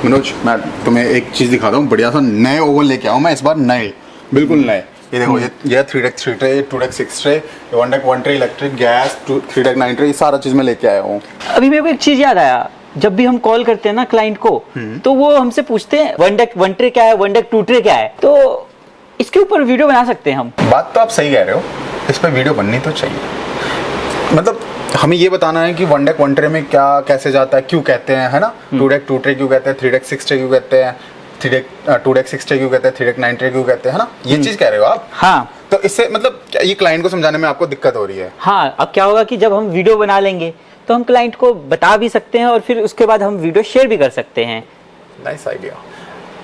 मनोज, मैं तुम्हें एक चीज़ दिखाता हूँ, बढ़िया सा नए ओवन लेके आऊँ मैं इस बार, नए, बिल्कुल नए। ये देखो, ये 3 tray, 2 6 tray, 1 tray electric, gas, 3 9 tray, ये सारा चीज़ मैं लेके आया हूँ। अभी मेरे को एक चीज़ याद आया, जब भी हम कॉल करते हैं ना क्लाइंट को, तो वो हमसे पूछते हैं 1 ट्रे क्या है, 2 ट्रे क्या है। तो इसके ऊपर वीडियो बना सकते हैं हम। बात तो आप सही कह रहे हो, इस पर वीडियो बननी तो चाहिए। मतलब हमें ये बताना है कि 1 ट्रे में क्या कैसे जाता है, क्यों कहते हैं, है ना, 2 ट्रे क्यों कहते हैं, 3 6 ट्रे क्यों कहते हैं, 2 6 ट्रे क्यों कहते हैं, 3 9 ट्रे क्यों कहते हैं, है ना, ये चीज कह रहे हो आप। हाँ, तो इससे मतलब ये क्लाइंट को समझाने में आपको दिक्कत हो रही है। हाँ, अब क्या होगा कि जब हम वीडियो बना लेंगे तो हम क्लाइंट को बता भी सकते हैं और फिर उसके बाद हम वीडियो शेयर भी कर सकते हैं। नाइस आइडिया,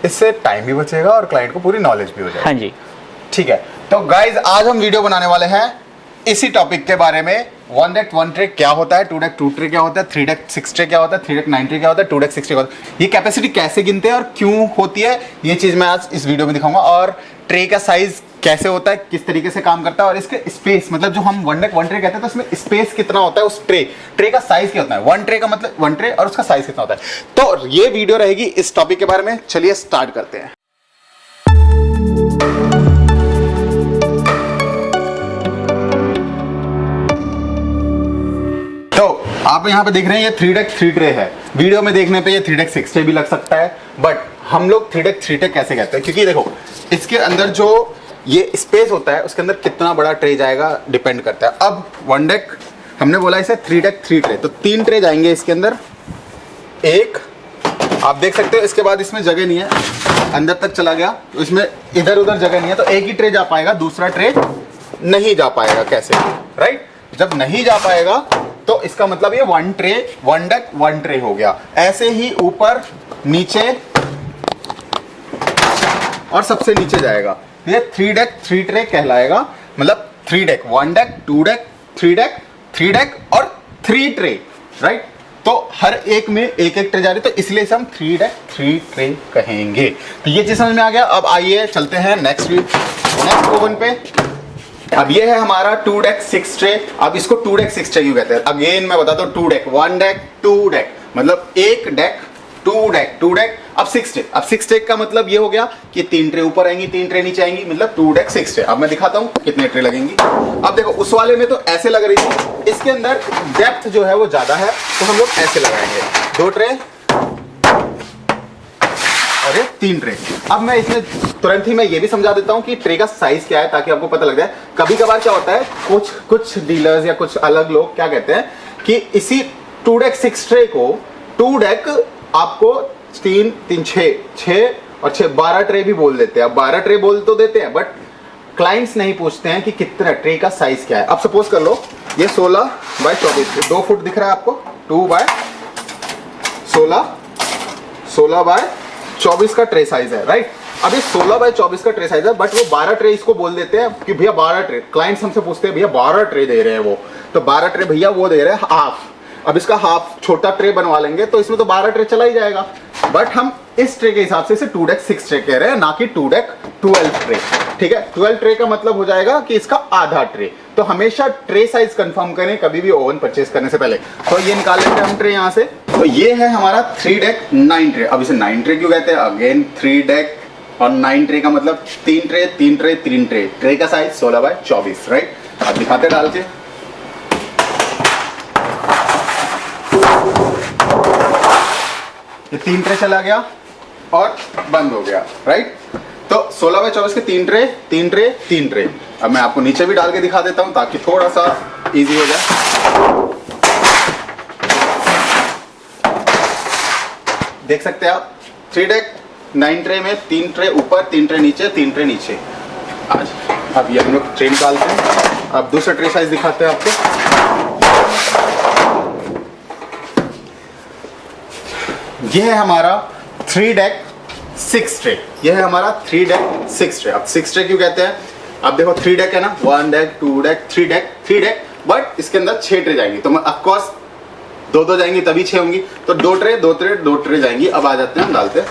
इससे टाइम भी बचेगा और क्लाइंट को पूरी नॉलेज भी हो जाएगी। हाँ जी, ठीक है। तो गाइज आज हम वीडियो बनाने वाले हैं इसी टॉपिक के बारे में, 1 ट्रे क्या होता है, 2 ट्रे क्या होता है, 3 6 ट्रे क्या होता है, 3 9 ट्रे क्या होता है, 2 6 ट्रे क्या होता है, ये कैपेसिटी कैसे गिनते हैं और क्यों होती है, ये चीज मैं आज इस वीडियो में दिखाऊंगा। और ट्रे का साइज कैसे होता है, किस तरीके से काम करता है, और इसके स्पेस, मतलब जो हम 1 ट्रे कहते हैं तो उसमें स्पेस कितना होता है, उस ट्रे का साइज क्या होता है, 1 ट्रे का मतलब 1 ट्रे और उसका साइज कितना होता है। तो ये वीडियो रहेगी इस टॉपिक के बारे में। चलिए स्टार्ट करते हैं। आप यहाँ पे देख रहे हैं ये 3 ट्रे है, वीडियो में देखने पे ये 3 6 ट्रे भी लग सकता है, बट हम लोग 3 ट्रे कैसे कहते हैं, क्योंकि देखो इसके अंदर जो ये स्पेस होता है उसके अंदर कितना बड़ा ट्रे जाएगा डिपेंड करता है। अब 1 हमने बोला इसे 3 ट्रे, तो 3 ट्रे जाएंगे इसके अंदर, एक आप देख सकते हो, इसके बाद इसमें जगह नहीं है, अंदर तक चला गया तो इसमें इधर उधर जगह नहीं है, तो एक ही ट्रे जा पाएगा, दूसरा ट्रे नहीं जा पाएगा। कैसे, राइट, जब नहीं जा पाएगा तो इसका मतलब ये 1 ट्रे हो गया। ऐसे ही ऊपर नीचे और सबसे नीचे जाएगा, ये 3 ट्रे कहलाएगा। मतलब 3 1 2 3 और 3 ट्रे, राइट। तो हर एक में एक एक ट्रे जा रही, तो इसलिए इसे हम 3 ट्रे कहेंगे। तो ये चीज समझ में आ गया। अब आइए चलते हैं नेक्स्ट ओवन पे। अब ये है हमारा 2 6 ट्रे। अब इसको 2 6 ट्रे क्यों कहते हैं, अगेन मैं बताता हूँ। 1 2 मतलब एक डेक, 2 अब 6 ट्रे। अब 6 ट्रे का मतलब ये हो गया कि 3 ट्रे ऊपर आएंगी, 3 ट्रे नीचे आएंगी, मतलब 2 6 ट्रे। अब मैं दिखाता हूँ कितने ट्रे लगेंगी। अब देखो उस वाले में तो ऐसे लग रही थी, इसके अंदर डेप्थ जो है वो ज्यादा है, तो हम लोग ऐसे लगाएंगे, 2 ट्रे और ये 3 ट्रे। अब मैं इसमें तुरंत ही मैं ये भी समझा देता हूँ कि ट्रे का साइज क्या है, ताकि आपको पता लग जाए। कभी कभार क्या होता है, कुछ डीलर्स या कुछ अलग लोग क्या कहते हैं कि इसी 2 6 ट्रे को 2 आपको 3 6 और 12 ट्रे भी बोल देते हैं। अब 12 ट्रे बोल तो देते हैं, बट क्लाइंट्स नहीं पूछते हैं कि कितना ट्रे का साइज क्या है। अब सपोज कर लो ये 16 बाय 24, 2 फुट दिख रहा है आपको, 2 बाय 16 बाय 24 का ट्रे साइज है, राइट। अब ये 16 बाय 24 का ट्रे साइज है, बट वो 12 ट्रे इसको बोल देते हैं कि भैया 12 ट्रे। क्लाइंट्स हमसे पूछते हैं भैया 12 ट्रे दे रहे हैं वो, तो 12 ट्रे भैया वो दे रहे हैं हाफ। अब इसका हाफ छोटा ट्रे बनवा लेंगे तो इसमें तो 12 ट्रे चला ही जाएगा, बट हम इस ट्रे के हिसाब से इसे 2 6 ट्रे कह रहे हैं, ना कि 2 12 ट्रे। ठीक है, 12 ट्रे का मतलब हो जाएगा कि इसका आधा ट्रे। तो हमेशा ट्रे साइज कंफर्म करें कभी भी ओवन परचेस करने से पहले। तो ये निकाल लेते हैं हम ट्रे यहाँ से। तो ये है हमारा 3 9 ट्रे। अब इसे 9 ट्रे क्यों कहते हैं, अगेन 3 और 9 ट्रे का मतलब 3 ट्रे। ट्रे का साइज 16 बाय 24, राइट। अब दिखाते डाल के, ये 3 ट्रे चला गया और बंद हो गया, राइट। तो 16 बाय 24 के 3 ट्रे। अब मैं आपको नीचे भी डाल के दिखा देता हूं ताकि थोड़ा सा इजी हो जाए। देख सकते हैं आप 3 9 ट्रे में 3 ट्रे ऊपर, 3 ट्रे नीचे, 3 ट्रे नीचे। आज अब ये हम लोग ट्रे निकालते हैं। अब दूसरा ट्रे साइज दिखाते हैं आपको। ये है हमारा 3 6 ट्रे। ये है हमारा 3 6 ट्रे। अब 6 ट्रे क्यों कहते हैं, अब देखो 3 है ना, 1 2 3 बट इसके अंदर 6 ट्रे जाएंगी, तो ऑफकोर्स 2 जाएंगी तभी 6 होंगी, तो 2 ट्रे जाएंगी। अब आ जाते हैं, हम डालते हैं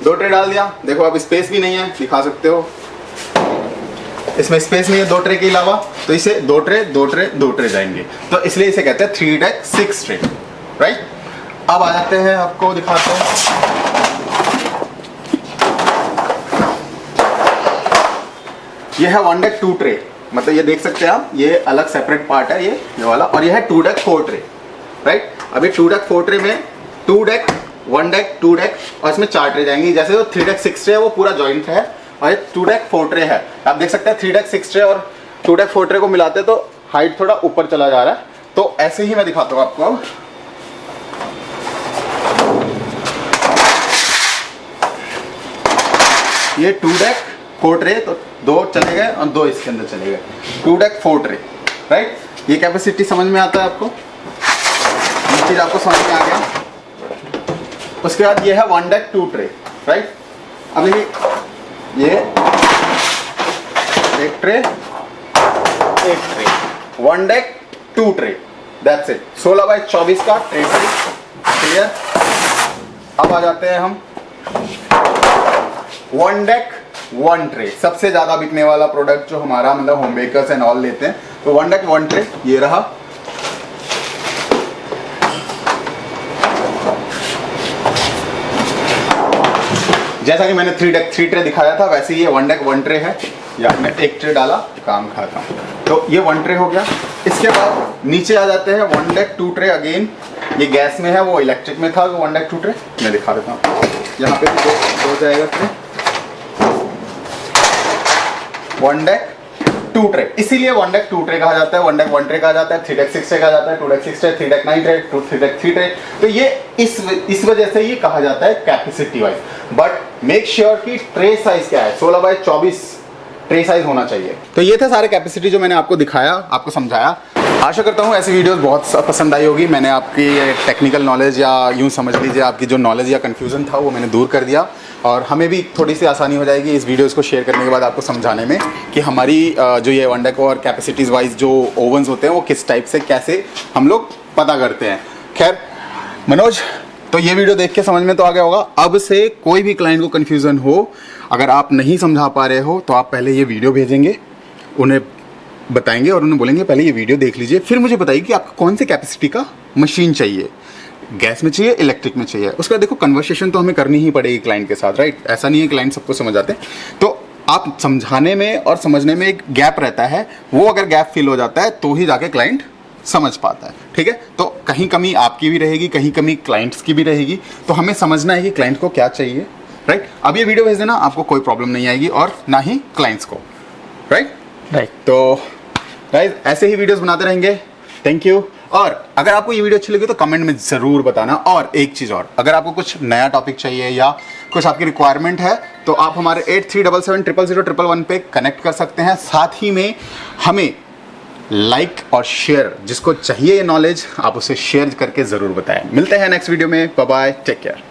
2 ट्रे डाल दिया। देखो अब स्पेस भी नहीं है, दिखा सकते हो इसमें स्पेस नहीं है 2 ट्रे के अलावा, तो इसे 2 ट्रे 2 ट्रे 2 ट्रे जाएंगे, तो इसलिए इसे कहते हैं 3 डेक 6 ट्रे, राइट। अब आ जाते हैं, आपको दिखाते हैं। ये है 1 डेक 2 ट्रे, मतलब ये देख सकते हैं आप, ये अलग सेपरेट पार्ट है ये वाला, और ये है 2 डेक 4 ट्रे, राइट। अभी 2 डेक 4 ट्रे में 2 डेक 1 डेक 2 डेक और इसमें 4 ट्रे जाएंगी। जैसे वो 3 डेक 6 ट्रे है वो पूरा जॉइंट है, और ये 2 डेक 4 ट्रे है। आप देख सकते हैं 3 डेक 6 ट्रे और 2 डेक 4 ट्रे को मिलाते हैं तो हाइट थोड़ा ऊपर चला जा रहा है। तो ऐसे ही मैं दिखाता हूँ आपको। अब ये 2 डेक 4 ट्रे, तो 2 चले गए और 2 इसके अंदर चले गए, 2 डेक 4 ट्रे, राइट। ये कैपेसिटी समझ में आता है आपको, ये चीज आपको समझ में आ गया। उसके बाद ये है 1 डेक 2 ट्रे, राइट। अब ये 1 tray 1 tray, 1 deck 2 tray, that's it. 16 by 24 का ट्रे साइज, क्लियर। अब आ जाते हैं हम 1 डेक 1 ट्रे, सबसे ज्यादा बिकने वाला प्रोडक्ट जो हमारा मतलब होम बेकर्स एंड ऑल लेते हैं। तो 1 डेक 1 ट्रे ये रहा। जैसा कि मैंने 3 डेक 3 ट्रे दिखाया था, वैसे ही ये 1 डेक 1 ट्रे है। या मैं 1 ट्रे डाला, काम खाता हूँ। तो ये 1 ट्रे हो गया। इसके बाद नीचे आ जाते हैं 1 डेक 2 ट्रे। अगेन ये गैस में है, वो इलेक्ट्रिक में था, वो 1 डेक 2 ट्रे मैं दिखा देता हूँ। यहाँ पे भी दो जाएगा ट्रे, 1 डेक 2 ट्रे, इसीलिए 1 डेक 2 ट्रे कहा जाता है, 1 डेक 1 ट्रे कहा जाता है, 3 डेक 6 ट्रे कहा जाता है, 2 deck 6 tray, 3 deck 9 tray, 3 deck 3 tray. तो ये इस वजह से ये कहा जाता है capacity wise. But make sure कि ट्रे साइज क्या है, 16 बाई 24 ट्रे साइज होना चाहिए। तो ये थे सारे कैपेसिटी जो मैंने आपको दिखाया, आपको समझाया। आशा करता हूँ ऐसी वीडियोस बहुत पसंद आई होगी। मैंने आपकी टेक्निकल नॉलेज या यूँ समझ लीजिए आपकी जो नॉलेज या कन्फ्यूज़न था वो मैंने दूर कर दिया, और हमें भी थोड़ी सी आसानी हो जाएगी इस वीडियोस को शेयर करने के बाद आपको समझाने में कि हमारी जो ये 1 डेक और कैपेसिटीज़ वाइज जो ओवन्स होते हैं वो किस टाइप से कैसे हम लोग पता करते हैं। खैर मनोज, तो ये वीडियो देख के समझ में तो आ गया होगा। अब से कोई भी क्लाइंट को कन्फ्यूज़न हो, अगर आप नहीं समझा पा रहे हो तो आप पहले ये वीडियो भेजेंगे, उन्हें बताएंगे और उन्हें बोलेंगे पहले ये वीडियो देख लीजिए, फिर मुझे बताइए कि आपको कौन से कैपेसिटी का मशीन चाहिए, गैस में चाहिए, इलेक्ट्रिक में चाहिए। उसका देखो कन्वर्सेशन तो हमें करनी ही पड़ेगी क्लाइंट के साथ, राइट। ऐसा नहीं है क्लाइंट सबको समझ आते हैं, तो आप समझाने में और समझने में एक गैप रहता है, वो अगर गैप फिल हो जाता है तो ही जाके क्लाइंट समझ पाता है, ठीक है। तो कहीं कमी आपकी भी रहेगी, कहीं कमी क्लाइंट्स की भी रहेगी, तो हमें समझना है कि क्लाइंट को क्या चाहिए, राइट। अब ये वीडियो भेज देना, आपको कोई प्रॉब्लम नहीं आएगी और ना ही क्लाइंट्स को, राइट। तो गाइस ऐसे ही वीडियोस बनाते रहेंगे। Thank you. और अगर आपको ये वीडियो अच्छी लगी तो कमेंट में ज़रूर बताना। और एक चीज़ और, अगर आपको कुछ नया टॉपिक चाहिए या कुछ आपकी रिक्वायरमेंट है तो आप हमारे 8377000111 पे कनेक्ट कर सकते हैं। साथ ही में हमें लाइक और शेयर, जिसको चाहिए ये नॉलेज आप उसे शेयर करके ज़रूर बताएं। मिलते हैं नेक्स्ट वीडियो में। Bye bye, take care.